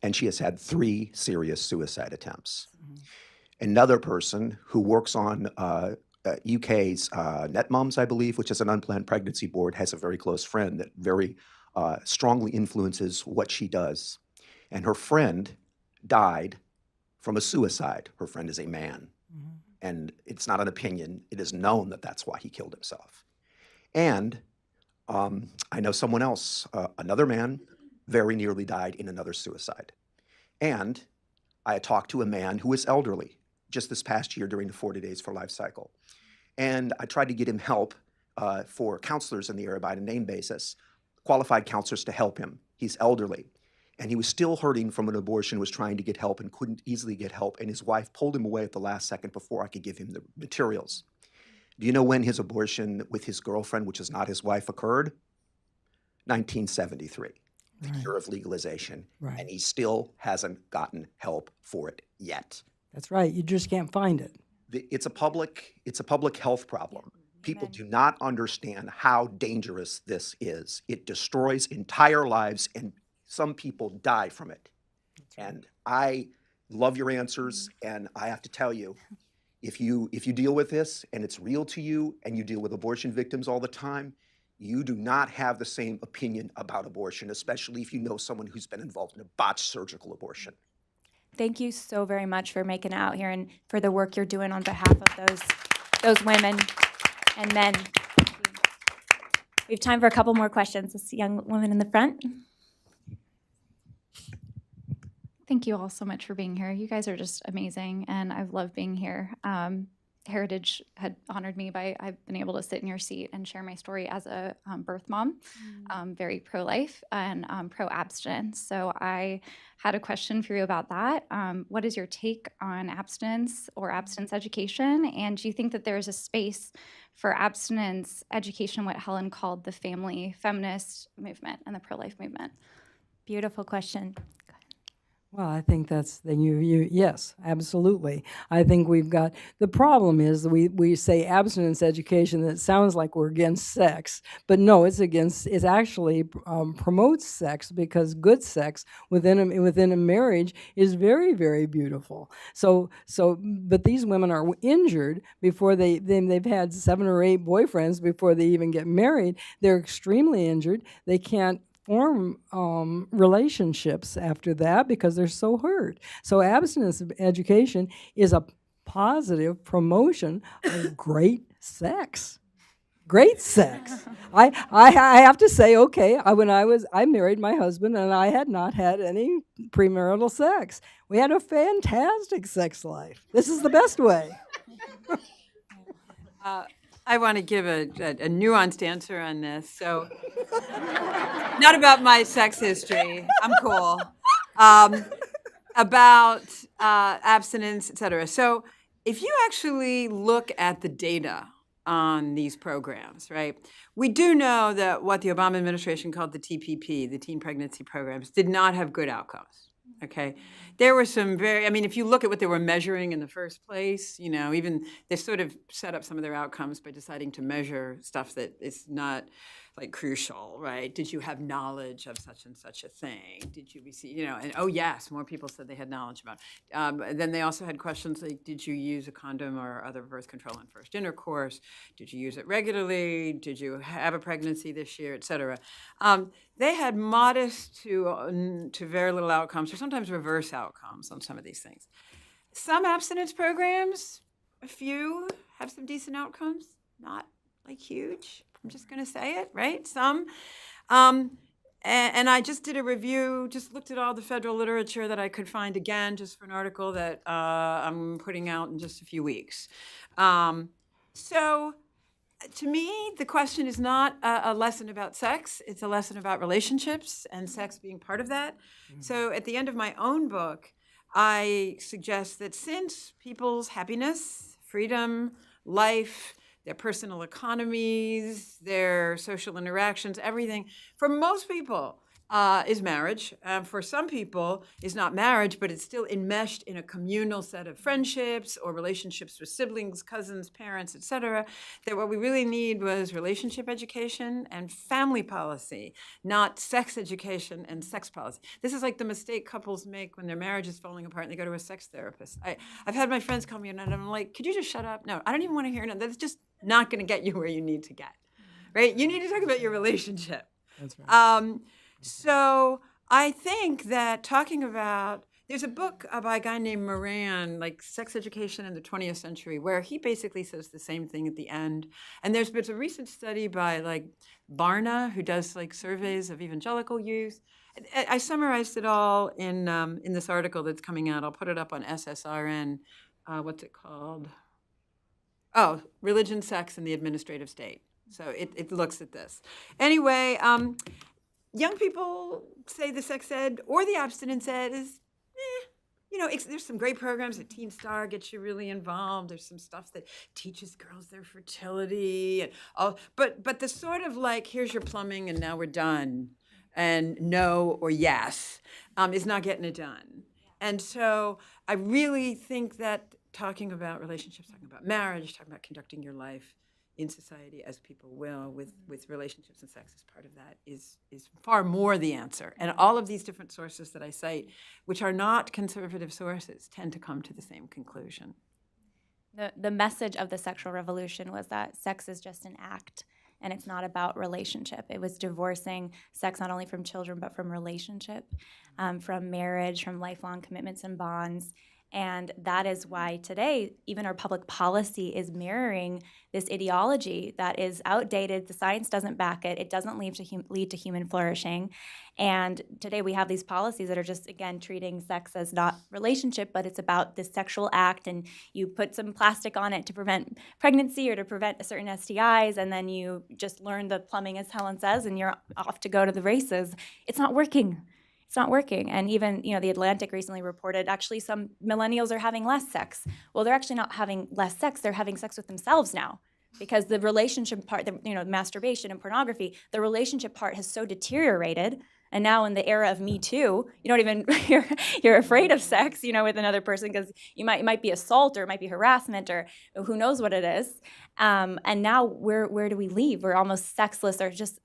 S8: and she has had 3 serious suicide attempts. Another person who works on UK's Net Moms, I believe, which is an unplanned pregnancy board, has a very close friend that very strongly influences what she does. And her friend died from a suicide. Her friend is a man. And it's not an opinion. It is known that that's why he killed himself. And I know someone else, another man, very nearly died in another suicide. And I had talked to a man who is elderly just this past year during the 40 Days for Life cycle. And I tried to get him help for counselors in the area by a name basis, qualified counselors to help him. He's elderly. And he was still hurting from an abortion, was trying to get help and couldn't easily get help. And his wife pulled him away at the last second before I could give him the materials. Do you know when his abortion with his girlfriend, which is not his wife, occurred? 1973, the year of legalization.
S3: Right.
S8: And he still hasn't gotten help for it yet.
S3: That's right. You just can't find it.
S8: It's a public health problem. People do not understand how dangerous this is. It destroys entire lives, and some people die from it. And I love your answers, and I have to tell you, if you deal with this and it's real to you and you deal with abortion victims all the time, you do not have the same opinion about abortion, especially if you know someone who's been involved in a botched surgical abortion.
S2: Thank you so very much for making it out here and for the work you're doing on behalf of those women and men. We have time for a couple more questions. This young woman in the front.
S9: Thank you all so much for being here. You guys are just amazing, and I've loved being here. Heritage had honored me by I've been able to sit in your seat and share my story as a birth mom, very pro-life and pro-abstinence. So I had a question for you about that. What is your take on abstinence or abstinence education? And do you think that there's a space for abstinence education, what Helen called the family feminist movement and the pro-life movement?
S2: Beautiful question.
S3: Well, I think that's yes, absolutely. I think we've got, the problem is we say abstinence education, that sounds like we're against sex, but no, it's actually promotes sex, because good sex within a marriage is very, very beautiful. But these women are injured before they've had 7 or 8 boyfriends before they even get married. They're extremely injured. They can't form relationships after that because they're so hurt. So abstinence education is a positive promotion of great sex. Great sex. I have to say, okay, I married my husband and I had not had any premarital sex. We had a fantastic sex life. This is the best way.
S4: I want to give a nuanced answer on this. So, not about my sex history. I'm cool. About abstinence, et cetera. So, if you actually look at the data on these programs, right, we do know that what the Obama administration called the TPP, the teen pregnancy programs, did not have good outcomes. Okay, there were some if you look at what they were measuring in the first place, even they sort of set up some of their outcomes by deciding to measure stuff that is not like crucial, right? Did you have knowledge of such and such a thing? Did you receive, and oh yes, more people said they had knowledge about it. Then they also had questions like, did you use a condom or other birth control in first intercourse? Did you use it regularly? Did you have a pregnancy this year, et cetera? They had modest to very little outcomes, or sometimes reverse outcomes on some of these things. Some abstinence programs, a few, have some decent outcomes, not like huge. I'm just going to say it, right? Some. And I just did a review, just looked at all the federal literature that I could find, again, just for an article that I'm putting out in just a few weeks. So to me, the question is not a lesson about sex. It's a lesson about relationships and sex being part of that. So at the end of my own book, I suggest that since people's happiness, freedom, life, their personal economies, their social interactions, everything, for most people is marriage. For some people is not marriage, but it's still enmeshed in a communal set of friendships or relationships with siblings, cousins, parents, et cetera, that what we really need was relationship education and family policy, not sex education and sex policy. This is like the mistake couples make when their marriage is falling apart and they go to a sex therapist. I've had my friends call me and I'm like, could you just shut up? No, I don't even want to hear it. That's just not going to get you where you need to get, right? You need to talk about your relationship.
S3: That's right.
S4: So I think that talking about, there's a book by a guy named Moran, like Sex Education in the 20th Century, where he basically says the same thing at the end. And there's been a recent study by like Barna, who does like surveys of evangelical youth. I summarized it all in this article that's coming out. I'll put it up on SSRN. What's it called? Oh, Religion, Sex, and the Administrative State. So it looks at this. Anyway, young people say the sex ed or the abstinence ed is, there's some great programs at Teen Star, gets you really involved. There's some stuff that teaches girls their fertility and all, but the sort of like, here's your plumbing and now we're done, and no or yes is not getting it done. And so I really think that talking about relationships, talking about marriage, talking about conducting your life in society as people will with relationships and sex as part of that is far more the answer. And all of these different sources that I cite, which are not conservative sources, tend to come to the same conclusion.
S2: The message of the sexual revolution was that sex is just an act and it's not about relationship. It was divorcing sex not only from children but from relationship, from marriage, from lifelong commitments and bonds. And that is why today, even our public policy is mirroring this ideology that is outdated. The science doesn't back it. It doesn't lead to human flourishing. And today we have these policies that are just, again, treating sex as not relationship, but it's about this sexual act, and you put some plastic on it to prevent pregnancy or to prevent certain STIs, and then you just learn the plumbing, as Helen says, and you're off to go to the races. It's not working. It's not working. And even, The Atlantic recently reported actually some millennials are having less sex. Well, they're actually not having less sex. They're having sex with themselves now, because the relationship part, masturbation and pornography, the relationship part has so deteriorated. And now in the era of Me Too, you don't even, you're afraid of sex, with another person, because it might be assault, or it might be harassment, or who knows what it is. And now where do we leave? We're almost sexless, or just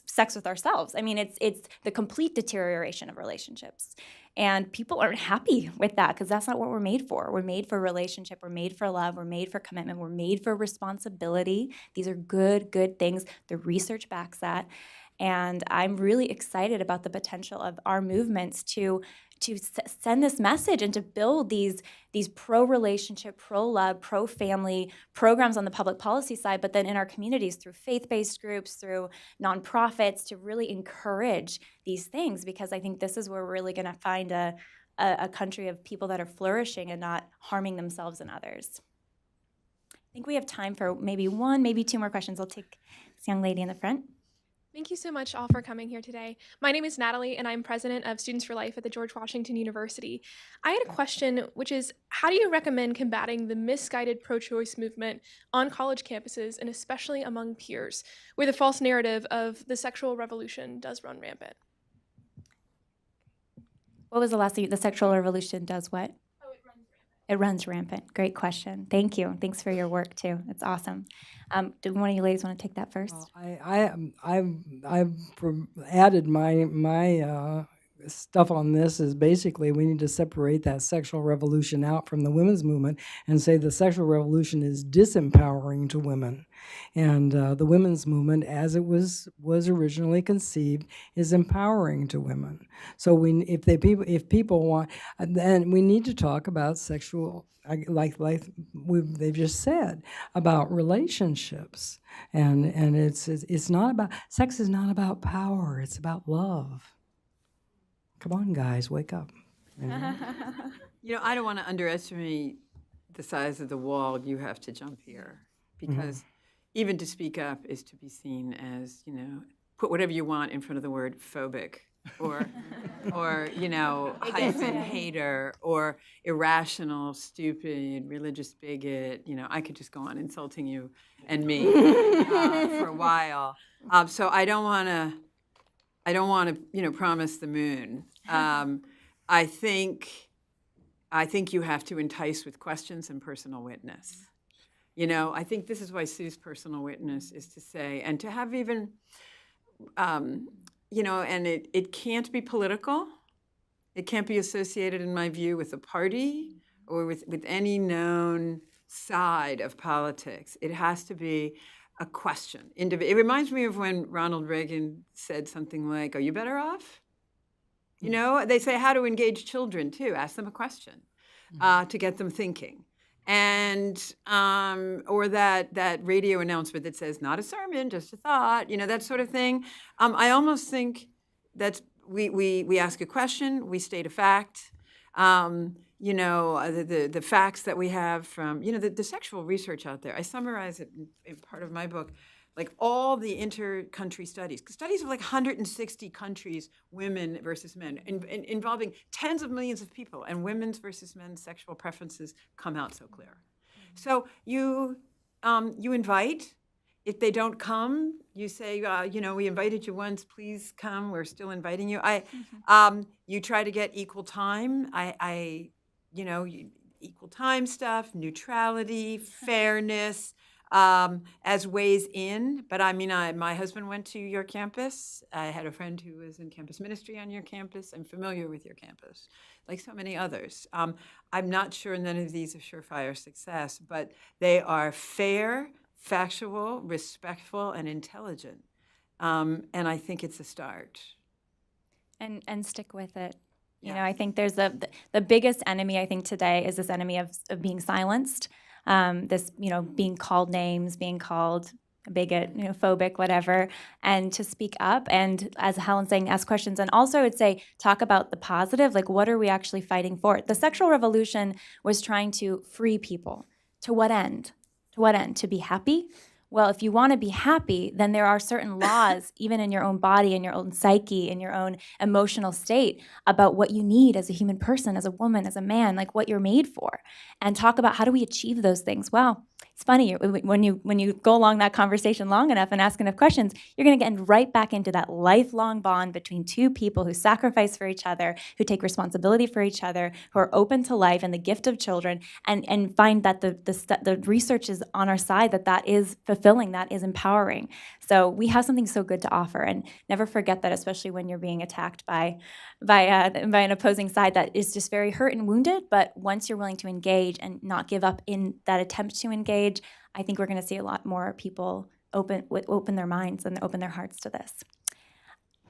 S2: sex with ourselves. I mean, it's the complete deterioration of relationships. And people aren't happy with that, because that's not what we're made for. We're made for relationship. We're made for love. We're made for commitment. We're made for responsibility. These are good things. The research backs that. And I'm really excited about the potential of our movements to send this message and to build these pro-relationship, pro-love, pro-family programs on the public policy side, but then in our communities through faith-based groups, through nonprofits, to really encourage these things, because I think this is where we're really going to find a country of people that are flourishing and not harming themselves and others. I think we have time for maybe one, maybe two more questions. I'll take this young lady in the front.
S10: Thank you so much all for coming here today. My name is Natalie, and I'm president of Students for Life at the George Washington University. I had a question, which is, how do you recommend combating the misguided pro-choice movement on college campuses, and especially among peers, where the false narrative of the sexual revolution does run rampant?
S2: What was the last thing? The sexual revolution does what?
S10: Oh, it runs rampant.
S2: It runs rampant. Great question. Thank you. Thanks for your work, too. It's awesome. Do one of you ladies want to take that first?
S3: I've added my stuff on this is basically we need to separate that sexual revolution out from the women's movement and say the sexual revolution is disempowering to women, and the women's movement, as it was originally conceived, is empowering to women. So if people want, then we need to talk about sexual, like they've just said, about relationships, and it's not about sex. Is not about power. It's about love. Come on, guys, wake up.
S4: I don't want to underestimate the size of the wall you have to jump here, because even to speak up is to be seen as, put whatever you want in front of the word phobic, or hyphen hater, or irrational, stupid, religious bigot. I could just go on insulting you and me for a while. So I don't want to, promise the moon. I think you have to entice with questions and personal witness. I think this is why Sue's personal witness is to say, and to have even, and it can't be political. It can't be associated, in my view, with a party or with any known side of politics. It has to be a question. It reminds me of when Ronald Reagan said something like, "Are you better off?" They say how to engage children too. Ask them a question to get them thinking, and or that radio announcement that says, "Not a sermon, just a thought." That sort of thing. I almost think that we ask a question, we state a fact. The facts that we have from, the sexual research out there. I summarize it in part of my book, like all the inter-country studies of like 160 countries, women versus men, involving tens of millions of people, and women's versus men's sexual preferences come out so clear. So you invite. If they don't come, you say, we invited you once, please come, we're still inviting you. You try to get equal time. Equal time stuff, neutrality, fairness, as ways in. But my husband went to your campus. I had a friend who was in campus ministry on your campus. I'm familiar with your campus, like so many others. I'm not sure none of these are surefire success, but they are fair, factual, respectful, and intelligent. And I think it's a start.
S2: And stick with it. You know, I think there's the biggest enemy, I think, today is this enemy of being silenced, this, you know, being called names, being called a bigot, you know, phobic, whatever, and to speak up. And as Helen's saying, ask questions. And also I would say, talk about the positive, like what are we actually fighting for? The sexual revolution was trying to free people. To what end? To what end? To be happy? Well, if you want to be happy, then there are certain laws, even in your own body, in your own psyche, in your own emotional state, about what you need as a human person, as a woman, as a man, like what you're made for. And talk about how do we achieve those things. Well, it's funny, when you go along that conversation long enough and ask enough questions, you're going to get right back into that lifelong bond between two people who sacrifice for each other, who take responsibility for each other, who are open to life and the gift of children, and find that the research is on our side, that is fulfilling, that is empowering. So we have something so good to offer, and never forget that, especially when you're being attacked by an opposing side that is just very hurt and wounded. But once you're willing to engage and not give up in that attempt to engage, I think we're going to see a lot more people open their minds and open their hearts to this.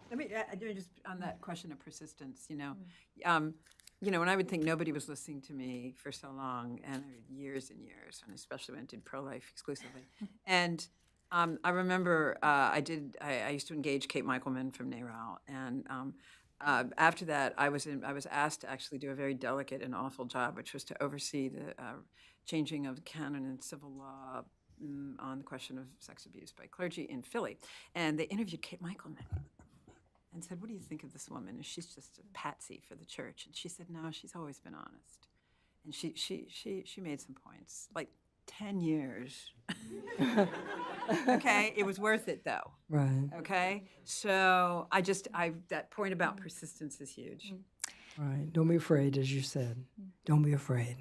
S4: Let me just on that question of persistence. You know, when I would think nobody was listening to me for so long, and years and years, and especially when I did pro-life exclusively, and I remember I used to engage Kate Michelman from NARAL, and after that, I was asked to actually do a very delicate and awful job, which was to oversee the changing of the canon and civil law on the question of sex abuse by clergy in Philly. And they interviewed Kate Michelman and said, "What do you think of this woman? Is she's just a patsy for the church?" And she said, "No, she's always been honest." And she made some points, like 10 years. Okay, it was worth it though.
S3: Right.
S4: Okay, so that point about persistence is huge.
S3: Right. Don't be afraid, as you said. Don't be afraid,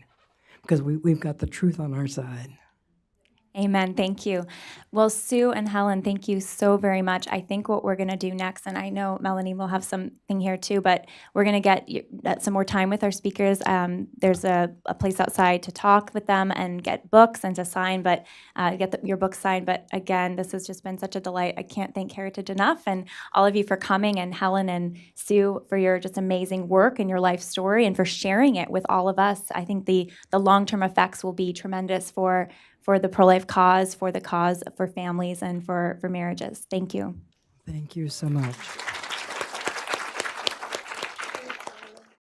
S3: because we've got the truth on our side.
S2: Amen. Thank you. Well, Sue and Helen, thank you so very much. I think what we're going to do next, and I know Melanie will have something here too, but we're going to get some more time with our speakers. There's a place outside to talk with them and get books and to sign, but get your books signed. But again, this has just been such a delight. I can't thank Heritage enough, and all of you for coming, and Helen and Sue for your just amazing work and your life story, and for sharing it with all of us. I think the long-term effects will be tremendous for the pro-life cause, for the cause for families, and for marriages. Thank you.
S3: Thank you so much.